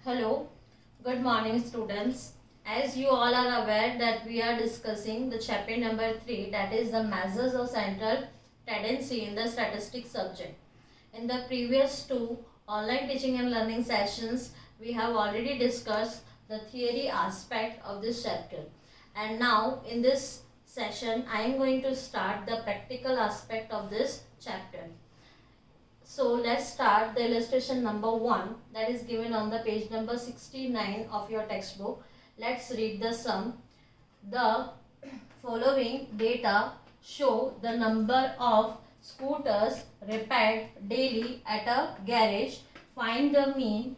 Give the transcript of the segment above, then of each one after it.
Hello, good morning students. As you all are aware that we are discussing the chapter number 3, that is the measures of central tendency in the statistics subject. In the previous two online teaching and learning sessions, we have already discussed the theory aspect of this chapter. And now in this session, I am going to start the practical aspect of this chapter. So let's start the illustration number 1 that is given on the page number 69 of your textbook. Let's read the sum. The following data show the number of scooters repaired daily at a garage. Find the mean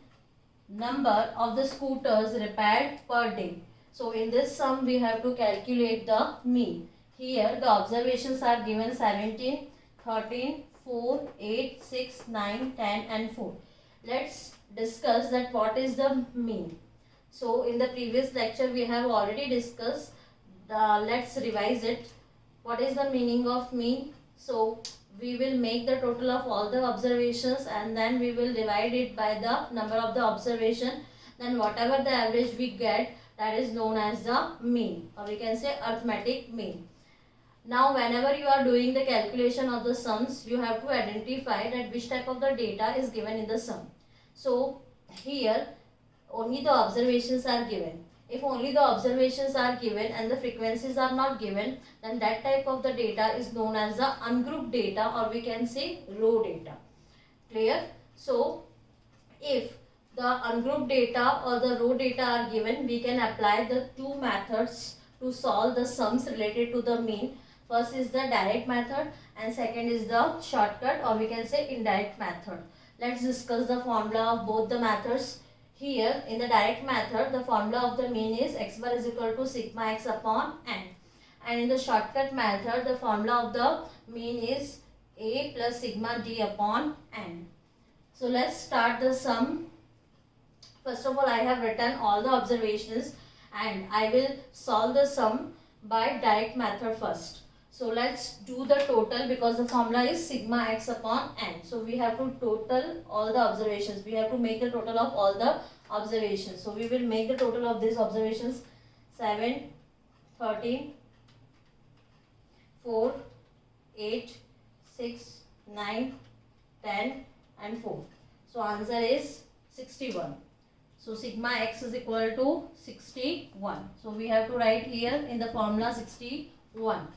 number of the scooters repaired per day. So in this sum we have to calculate the mean. Here the observations are given 17, 13, 4, 8, 6, 9, 10 and 4. Let's discuss that what is the mean. So in the previous lecture we have already discussed. Let's revise it. What is the meaning of mean? So we will make the total of all the observations and then we will divide it by the number of the observation. Then whatever the average we get, that is known as the mean, or we can say arithmetic mean. Now whenever you are doing the calculation of the sums, you have to identify that which type of the data is given in the sum. So here only the observations are given. If only the observations are given and the frequencies are not given, then that type of the data is known as the ungrouped data, or we can say row data. Clear? So if the ungrouped data or the row data are given, we can apply the two methods to solve the sums related to the mean. First is the direct method and second is the shortcut, or we can say indirect method. Let's discuss the formula of both the methods. Here in the direct method, the formula of the mean is x bar is equal to sigma x upon n. And in the shortcut method, the formula of the mean is a plus sigma d upon n. So let's start the sum. First of all, I have written all the observations and I will solve the sum by direct method first. So let's do the total because the formula is sigma x upon n. So we have to total all the observations. We have to make the total of all the observations. So we will make the total of these observations 7, 13, 4, 8, 6, 9, 10 and 4. So answer is 61. So sigma x is equal to 61. So we have to write here in the formula 61.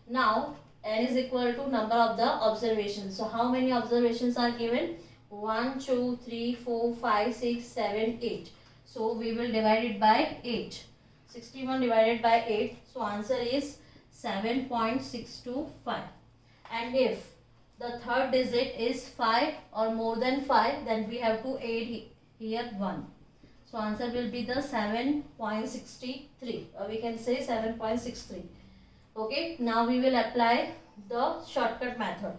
Now n is equal to number of the observations. So how many observations are given? 1, 2, 3, 4, 5, 6, 7, 8. So we will divide it by 8. 61 divided by 8. So answer is 7.625. And if the third digit is 5 or more than 5, then we have to add here 1. So answer will be the 7.63, or we can say 7.63. Okay, now we will apply the shortcut method.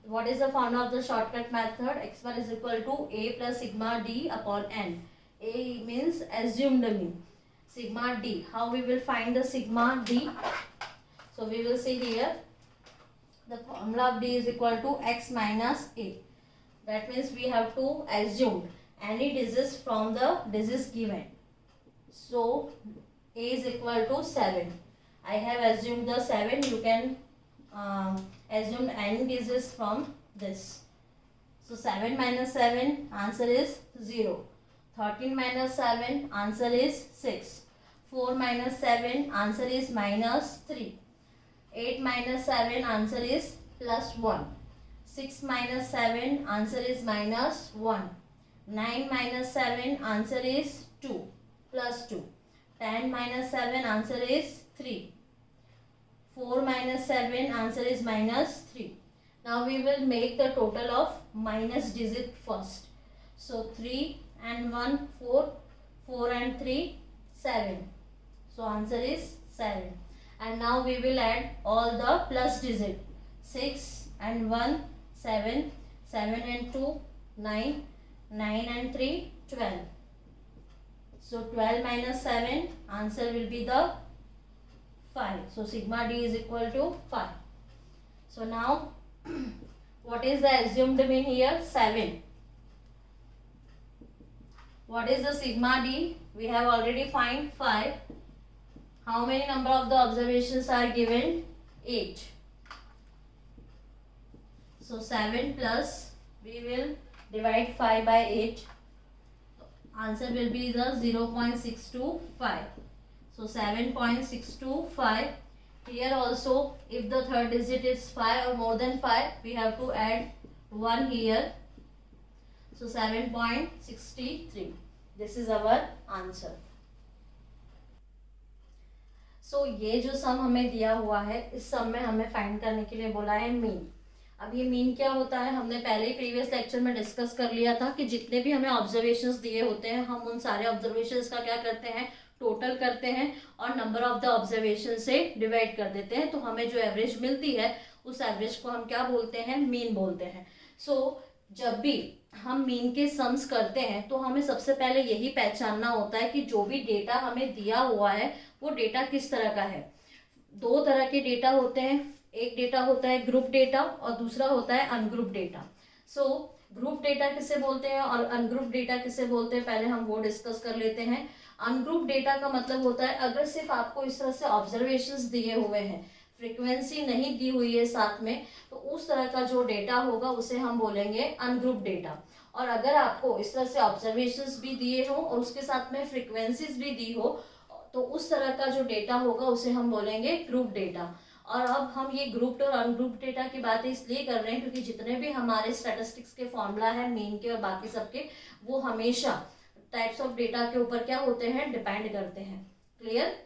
What is the formula of the shortcut method? X bar is equal to a plus sigma d upon n. A means assumed mean. Sigma d. How we will find the sigma d? So we will see here the formula of d is equal to x minus a. That means we have to assume any digits from the digits given. So a is equal to 7. I have assumed the 7. You can assume any digits from this. So 7 minus 7, answer is 0. 13 minus 7, answer is 6. 4 minus 7, answer is minus 3. 8 minus 7, answer is plus 1. 6 minus 7, answer is minus 1. 9 minus 7, answer is 2 plus 2. 10 minus 7, answer is 3. 4 minus 7, answer is minus 3. Now we will make the total of minus digit first. So 3 and 1, 4. 4 and 3, 7. So answer is 7. And now we will add all the plus digit. 6 and 1, 7. 7 and 2, 9. 9 and 3, 12. So 12 minus 7, answer will be the 5. So sigma d is equal to 5. So now what is the assumed mean here? 7. What is the sigma d? We have already find 5. How many number of the observations are given? 8. So 7 plus, we will divide 5 by 8. Answer will be the 0.625. So 7.625. Here also, if the third digit is 5 or more than 5, we have to add 1 here. So 7.63. This is our answer. So ये जो सम हमें दिया हुआ है, इस सम में हमें find करने के लिए बोला है मीन. अब ये मीन क्या होता है, हमने पहले ही प्रीवियस लेक्चर में डिस्कस कर लिया था कि जितने भी हमें ऑब्जर्वेशंस दिए होते हैं, हम उन सारे ऑब्जर्वेशंस का क्या करते हैं, टोटल करते हैं और नंबर ऑफ द ऑब्जर्वेशन से डिवाइड कर देते हैं. तो हमें जो एवरेज मिलती है, उस एवरेज को हम क्या बोलते हैं, मीन बोलते हैं. सो जब भी हम मीन के सम्स करते हैं तो हमें सबसे पहले यही पहचानना होता है कि जो भी डेटा हमें दिया हुआ है वो डेटा किस तरह का है. 2 तरह के डेटा होते हैं. एक डेटा होता है ग्रुप डेटा और दूसरा होता है ungroup data. So group data किसे बोलते हैं और अनग्रुप डेटा किसे बोलते हैं, पहले हम वो डिस्कस कर लेते हैं. अनग्रुप डेटा का मतलब होता है अगर सिर्फ आपको इस तरह से ऑब्जर्वेशंस दिए हुए हैं, फ्रीक्वेंसी नहीं दी हुई है साथ में, तो उस तरह का जो डेटा होगा उसे हम बोलेंगे अनग्रुप डेटा. और अगर आपको इस तरह से ऑब्जर्वेशंस भी दिए हो और उसके साथ में फ्रीक्वेंसीज भी दी हो, तो उस तरह का जो डेटा होगा उसे हम बोलेंगे ग्रुप डेटा. और अब हम ये ग्रुप्ड और अनग्रुप्ड डेटा की बातें इसलिए कर रहे हैं क्योंकि जितने भी हमारे स्टैटिस्टिक्स के फॉर्मूला है मीन के और बाकी सबके, वो हमेशा टाइप्स ऑफ डेटा के ऊपर क्या होते हैं, डिपेंड करते हैं. क्लियर?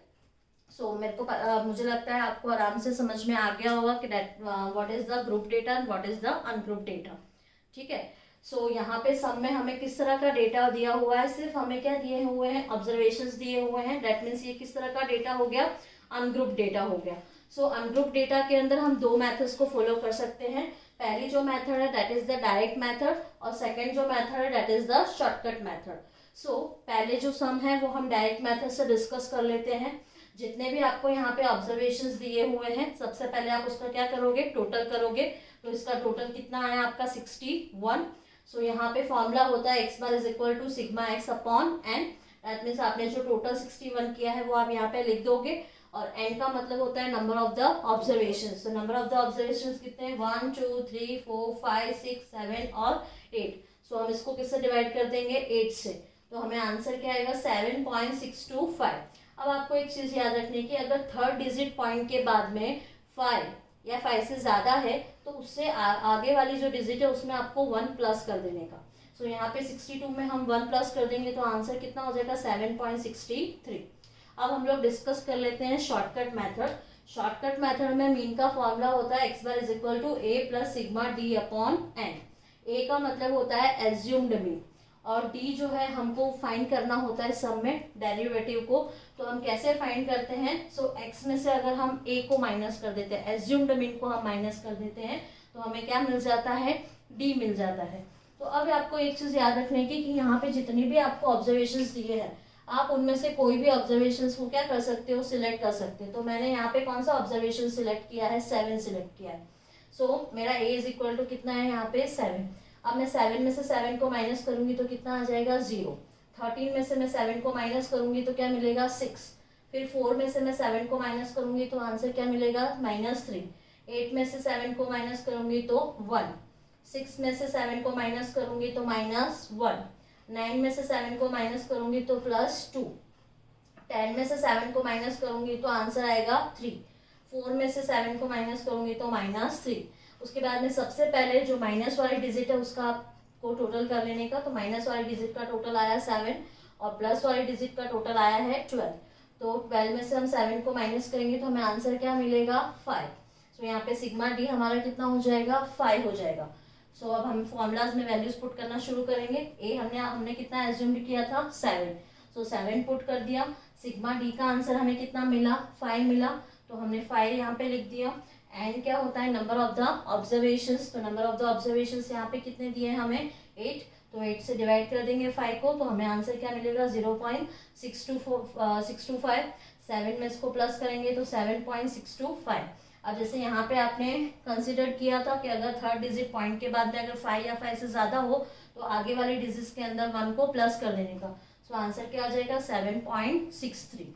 सो मेरे को मुझे लगता है आपको आराम से समझ में आ गया होगा कि what is the group data and what is the ungroup data. ठीक है. सो यहाँ पे सब में हमें किस तरह का डेटा दिया हुआ है, सिर्फ हमें क्या दिए हुए हैं, ऑब्जर्वेशंस दिए हुए हैं. दैट मीन्स ये किस तरह का डेटा हो गया, अनग्रुप डेटा हो गया. सो अनग्रुप डेटा के अंदर हम 2 मेथड्स को फॉलो कर सकते हैं. पहली जो मेथड है that is the direct method और सेकंड जो मेथड है that is the shortcut method. So पहले जो सम है वो हम डायरेक्ट मेथड से डिस्कस कर लेते हैं. जितने भी आपको यहाँ पे ऑब्जर्वेशंस दिए हुए हैं, सबसे पहले आप उसका क्या करोगे, टोटल करोगे. तो इसका टोटल कितना आया आपका 61. सो यहाँ पे फॉर्मूला होता है x bar is equal to sigma x upon n. That means आपने जो टोटल 61 किया है वो आप यहाँ पे लिख दोगे और n का मतलब होता है नंबर ऑफ द ऑब्जर्वेशंस. तो नंबर ऑफ द ऑब्जर्वेशंस कितने हैं, 1 2 3 4 5 6 7 और 8. सो हम इसको किससे डिवाइड कर देंगे, 8 से. तो हमें आंसर क्या आएगा, 7.625. अब आपको एक चीज़ याद रखने की, अगर थर्ड डिजिट पॉइंट के बाद में 5 या 5 से ज़्यादा है तो उससे आगे वाली जो डिजिट है उसमें आपको 1 प्लस कर देने का. सो यहाँ पे 62 में हम 1 प्लस कर देंगे तो आंसर कितना हो जाएगा, 7.63. अब हम लोग डिस्कस कर लेते हैं शॉर्टकट मेथड. शॉर्टकट मेथड में मीन का फॉर्मूला होता है x bar is equal to a plus sigma D upon n. a का मतलब होता है एज्यूम्ड मीन और d जो है हमको फाइंड करना होता है सम में डेरिवेटिव को. तो हम कैसे फाइंड करते हैं, सो x में से अगर हम a को माइनस कर देते हैं, एज्यूम्ड मीन को हम माइनस कर देते हैं, तो हमें क्या मिल जाता है, d मिल जाता है. तो अब आपको एक चीज़ याद रखने की कि यहाँ पे जितनी भी आपको ऑब्जर्वेशंस दिए हैं, आप उनमें से कोई भी ऑब्जर्वेशंस को क्या कर सकते हो, सिलेक्ट कर सकते हो. तो मैंने यहाँ पे कौन सा ऑब्जर्वेशन सिलेक्ट किया है, 7 सिलेक्ट किया है. सो मेरा a इज इक्वल टू कितना है यहाँ पे 7. अब मैं 7 में से 7 को माइनस करूंगी तो कितना आ जाएगा, 0. 13 में से मैं 7 को माइनस करूंगी तो क्या मिलेगा, 6. फिर 4 में से मैं 7 को माइनस करूंगी तो आंसर क्या मिलेगा, -3. 8 में से 7 को माइनस करूंगी तो 1. 6 में से 7 को माइनस करूंगी तो -1. 9 में से 7 को माइनस करूंगी तो +2. 10 में से 7 को माइनस करूंगी तो आंसर आएगा 3. 4 में से 7 को माइनस करूंगी तो -3. उसके बाद में सबसे पहले जो माइनस वाली डिजिट है उसका आपको टोटल कर लेने का. तो माइनस वाली डिजिट का टोटल आया 7 और प्लस वाली डिजिट का टोटल आया है 12. तो 12 में से हम 7 को माइनस करेंगे तो हमें आंसर क्या मिलेगा, 5. सो यहाँ पे सिग्मा डी हमारा कितना हो जाएगा, 5 हो जाएगा. सो अब हम फॉर्मूलाज में वैल्यूज पुट करना शुरू करेंगे. ए हमने कितना एज्यूम्ड किया था, 7. सो 7 पुट कर दिया. सिग्मा डी का आंसर हमें कितना मिला, 5 मिला. तो हमने 5 यहाँ पे लिख दिया. एंड क्या होता है, नंबर ऑफ द ऑब्जर्वेशंस. तो नंबर ऑफ द ऑब्जर्वेशंस यहाँ पे कितने दिए हैं हमें, 8. तो 8 से डिवाइड कर देंगे 5 को तो हमें आंसर क्या मिलेगा, 0.625. 7 में इसको प्लस करेंगे तो 7.625. अब जैसे यहाँ पे आपने कंसिडर किया था कि अगर थर्ड डिजिट पॉइंट के बाद में अगर 5 या 5 से ज़्यादा हो तो आगे वाली डिजिट के अंदर 1 को प्लस कर देने का। सो आंसर क्या आ जाएगा 7.63।